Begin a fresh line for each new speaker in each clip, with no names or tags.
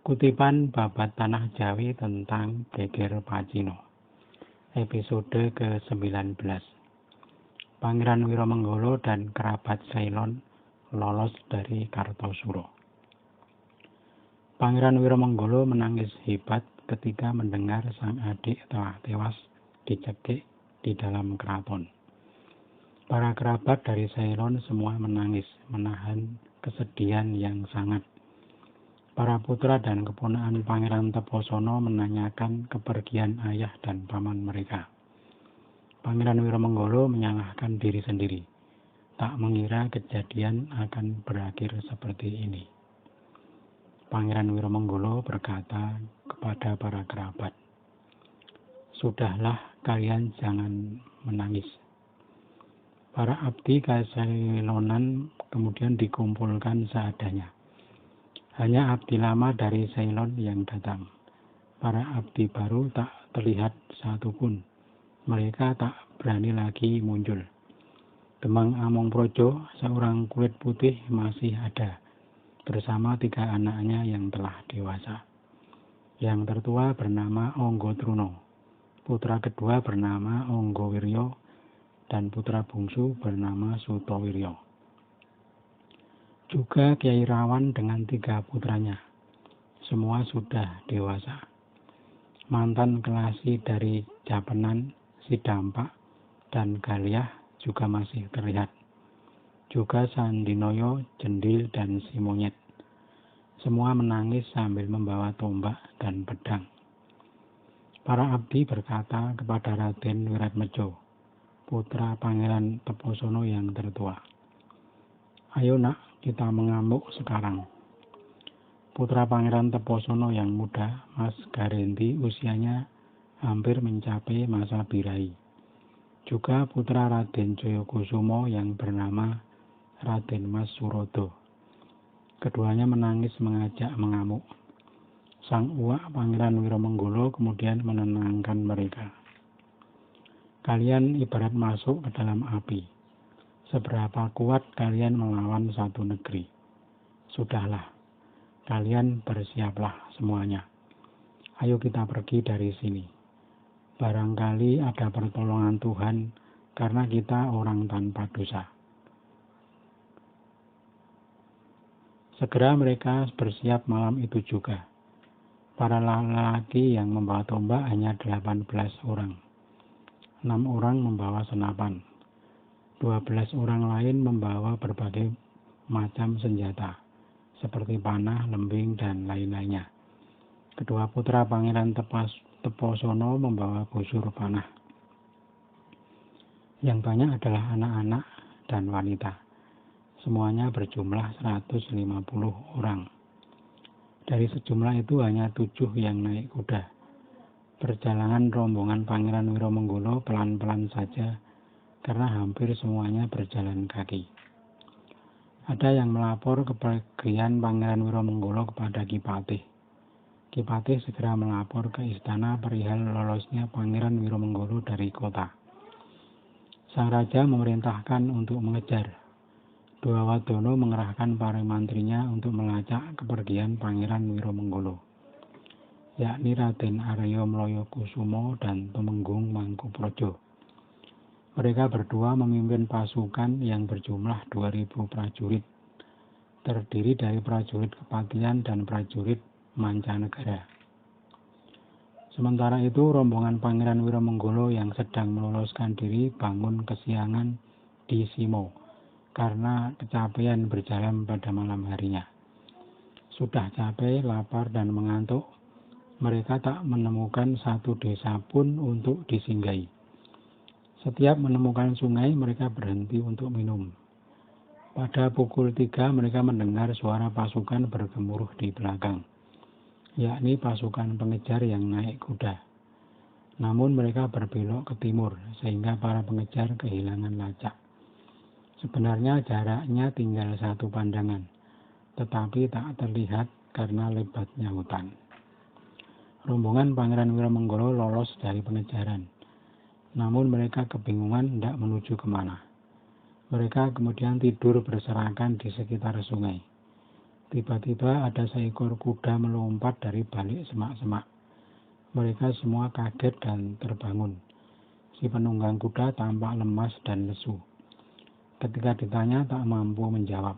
Kutipan babat Tanah Jawi tentang Geger Pacino. Episode ke-19. Pangeran Wiromenggolo dan kerabat Ceylon lolos dari Kartosuro. Pangeran Wiromenggolo menangis hebat ketika mendengar sang adik telah tewas dicekik di dalam keraton. Para kerabat dari Ceylon semua menangis, menahan kesedihan yang sangat. Para putra dan keponakan Pangeran Teposono menanyakan kepergian ayah dan paman mereka. Pangeran Wiromenggolo menyalahkan diri sendiri, tak mengira kejadian akan berakhir seperti ini. Pangeran Wiromenggolo berkata kepada para kerabat, "Sudahlah, kalian jangan menangis." Para abdi Ceylonan kemudian dikumpulkan seadanya. Hanya abdi lama dari Ceylon yang datang. Para abdi baru tak terlihat satupun. Mereka tak berani lagi muncul. Demang Amongprojo, seorang kulit putih, masih ada, bersama 3 anaknya yang telah dewasa. Yang tertua bernama Anggotruno, putra kedua bernama Anggowiryo, dan putra bungsu bernama Sutowiryo. Juga Kiai Rawan dengan 3 putranya. Semua sudah dewasa. Mantan kelasi dari Japenan, Sidampak, dan Galiah juga masih terlihat. Juga Sandinoyo, Jendil, dan Simonyet. Semua menangis sambil membawa tombak dan pedang. Para abdi berkata kepada Raden Wiratmejo, putra Pangeran Teposono yang tertua, "Ayo nak, kita mengamuk sekarang." Putra Pangeran Teposono yang muda, Mas Garenti, usianya hampir mencapai masa birahi. Juga putra Raden Joyokusumo yang bernama Raden Mas Surodo. Keduanya menangis mengajak mengamuk. Sang uak Pangeran Wiromenggolo kemudian menenangkan mereka. "Kalian ibarat masuk ke dalam api. Seberapa kuat kalian melawan satu negeri? Sudahlah, kalian bersiaplah semuanya. Ayo kita pergi dari sini. Barangkali ada pertolongan Tuhan karena kita orang tanpa dosa." Segera mereka bersiap malam itu juga. Para lelaki yang membawa tombak hanya 18 orang. 6 orang membawa senapan. 12 orang lain membawa berbagai macam senjata, seperti panah, lembing, dan lain-lainnya. Kedua putra Pangeran Teposono membawa busur panah. Yang banyak adalah anak-anak dan wanita. Semuanya berjumlah 150 orang. Dari sejumlah itu hanya 7 yang naik kuda. Perjalanan rombongan Pangeran Wiromenggolo pelan-pelan saja, karena hampir semuanya berjalan kaki. Ada yang melapor kepergian Pangeran Wiromenggolo kepada Ki Patih. Ki Patih segera melapor ke istana perihal lolosnya Pangeran Wiromenggolo dari kota. Sang raja memerintahkan untuk mengejar. Dwawadono mengerahkan para mantrinya untuk melacak kepergian Pangeran Wiromenggolo, yakni Raden Arya Mloyokusumo dan Tumenggung Mangkuprojo. Mereka berdua memimpin pasukan yang berjumlah 2000 prajurit, terdiri dari prajurit kepatian dan prajurit mancanegara. Sementara itu, rombongan Pangeran Wiromenggolo yang sedang meloloskan diri bangun kesiangan di Simo, karena kecapean berjalan pada malam harinya. Sudah capek, lapar, dan mengantuk, mereka tak menemukan satu desa pun untuk disinggahi. Setiap menemukan sungai, mereka berhenti untuk minum. Pada pukul 3 mereka mendengar suara pasukan bergemuruh di belakang, yakni pasukan pengejar yang naik kuda. Namun mereka berbelok ke timur, sehingga para pengejar kehilangan lacak. Sebenarnya jaraknya tinggal 1 pandangan, tetapi tak terlihat karena lebatnya hutan. Rombongan Pangeran Wiromenggolo lolos dari pengejaran. Namun mereka kebingungan hendak menuju kemana. Mereka kemudian tidur berserakan di sekitar sungai. Tiba-tiba ada seekor kuda melompat dari balik semak-semak. Mereka semua kaget dan terbangun. Si penunggang kuda tampak lemas dan lesu. Ketika ditanya tak mampu menjawab.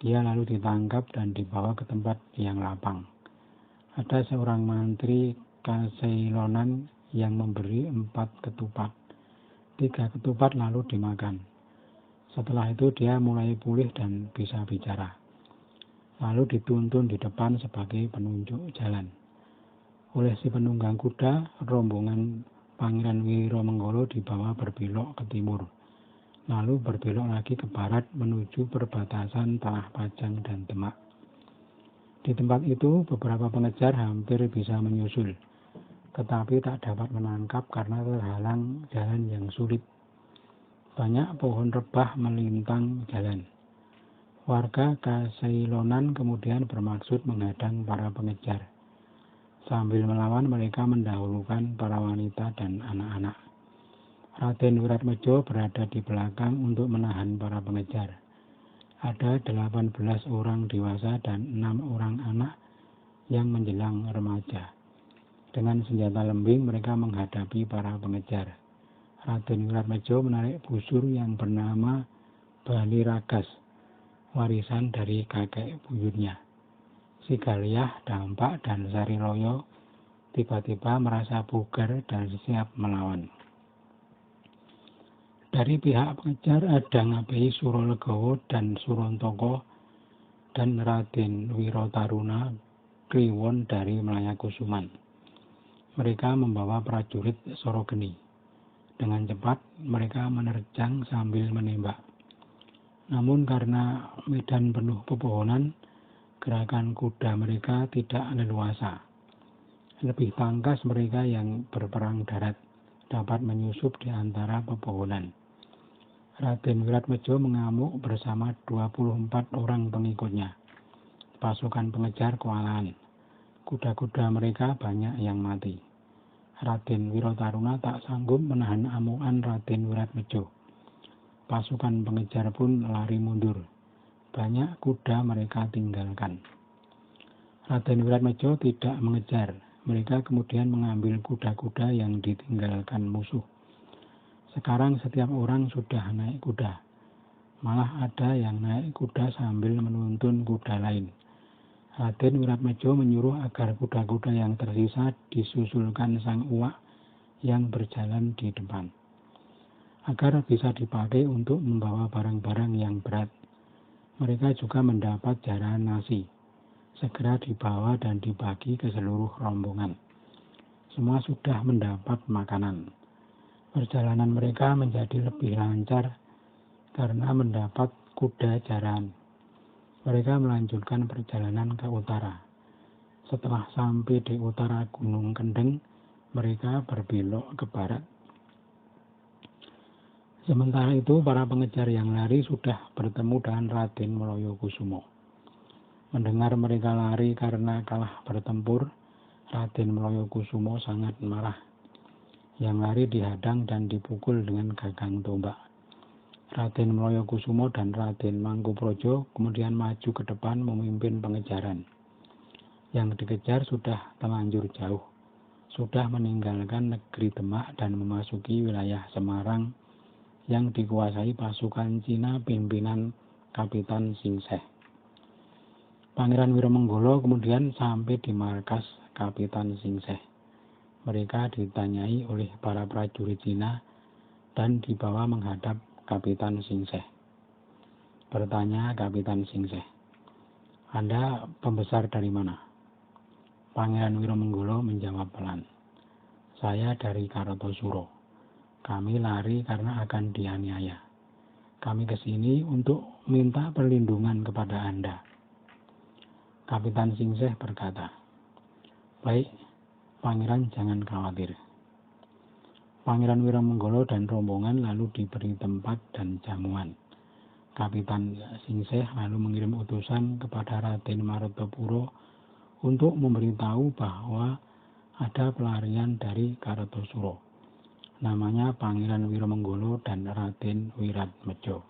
Dia lalu ditangkap dan dibawa ke tempat yang lapang. Ada seorang mantri Kaseilonan yang memberi 4 ketupat. 3 ketupat lalu dimakan. Setelah itu dia mulai pulih dan bisa bicara. Lalu dituntun di depan sebagai penunjuk jalan. Oleh si penunggang kuda, rombongan Pangeran Wiromenggolo dibawa berbelok ke timur, lalu berbelok lagi ke barat menuju perbatasan Tanah Pajang dan Demak. Di tempat itu beberapa pengejar hampir bisa menyusul, tetapi tak dapat menangkap karena terhalang jalan yang sulit. Banyak pohon rebah melintang jalan. Warga Kaseilonan kemudian bermaksud menghadang para pengejar. Sambil melawan, mereka mendahulukan para wanita dan anak-anak. Raden Wiratmedjo berada di belakang untuk menahan para pengejar. Ada 18 orang dewasa dan 6 orang anak yang menjelang remaja. Dengan senjata lembing, mereka menghadapi para pengejar. Raden Wiratmedjo menarik busur yang bernama Bali Ragas, warisan dari kakek buyutnya. Si Galyah, Dampak, dan Sariloyo tiba-tiba merasa bugar dan siap melawan. Dari pihak pengejar ada Ngabei Surolegowo dan Surontoko dan Raden Wirotaruna Kliwon dari Melayakusuman. Mereka membawa prajurit Sorogeni. Dengan cepat mereka menerjang sambil menembak. Namun karena medan penuh pepohonan, gerakan kuda mereka tidak leluasa. Lebih tangkas mereka yang berperang darat dapat menyusup di antara pepohonan. Raden Wiratmedjo mengamuk bersama 24 orang pengikutnya. Pasukan pengejar kewalahan. Kuda-kuda mereka banyak yang mati. Raden Wirotaruna tak sanggup menahan amukan Raden Wiratmedjo. Pasukan pengejar pun lari mundur. Banyak kuda mereka tinggalkan. Raden Wiratmedjo tidak mengejar. Mereka kemudian mengambil kuda-kuda yang ditinggalkan musuh. Sekarang setiap orang sudah naik kuda. Malah ada yang naik kuda sambil menuntun kuda lain. Raden Wiratmedjo menyuruh agar kuda-kuda yang tersisa disusulkan sang uwak yang berjalan di depan, agar bisa dipakai untuk membawa barang-barang yang berat. Mereka juga mendapat jarahan nasi, segera dibawa dan dibagi ke seluruh rombongan. Semua sudah mendapat makanan. Perjalanan mereka menjadi lebih lancar karena mendapat kuda jarahan. Mereka melanjutkan perjalanan ke utara. Setelah sampai di utara Gunung Kendeng, mereka berbelok ke barat. Sementara itu, para pengejar yang lari sudah bertemu dengan Raden Mloyokusumo. Mendengar mereka lari karena kalah bertempur, Raden Mloyokusumo sangat marah. Yang lari dihadang dan dipukul dengan gagang tombak. Raden Mloyokusumo dan Raden Mangkuprojo kemudian maju ke depan memimpin pengejaran. Yang dikejar sudah terlanjur jauh, sudah meninggalkan negeri Demak dan memasuki wilayah Semarang yang dikuasai pasukan Cina pimpinan Kapitan Singseh. Pangeran Wiromenggolo kemudian sampai di markas Kapitan Singseh. Mereka ditanyai oleh para prajurit Cina dan dibawa menghadap Kapitan Singseh. Bertanya Kapitan Singseh, "Anda pembesar dari mana?" Pangeran Wiromenggolo menjawab pelan, "Saya dari Kartosuro. Kami lari karena akan dianiaya. Kami ke sini untuk minta perlindungan kepada Anda." Kapitan Singseh berkata, "Baik, Pangeran jangan khawatir." Pangeran Wiromenggolo dan rombongan lalu diberi tempat dan jamuan. Kapitan Singseh lalu mengirim utusan kepada Raden Martopuro untuk memberitahu bahwa ada pelarian dari Kartosuro. Namanya Pangeran Wiromenggolo dan Raden Wiratmedjo.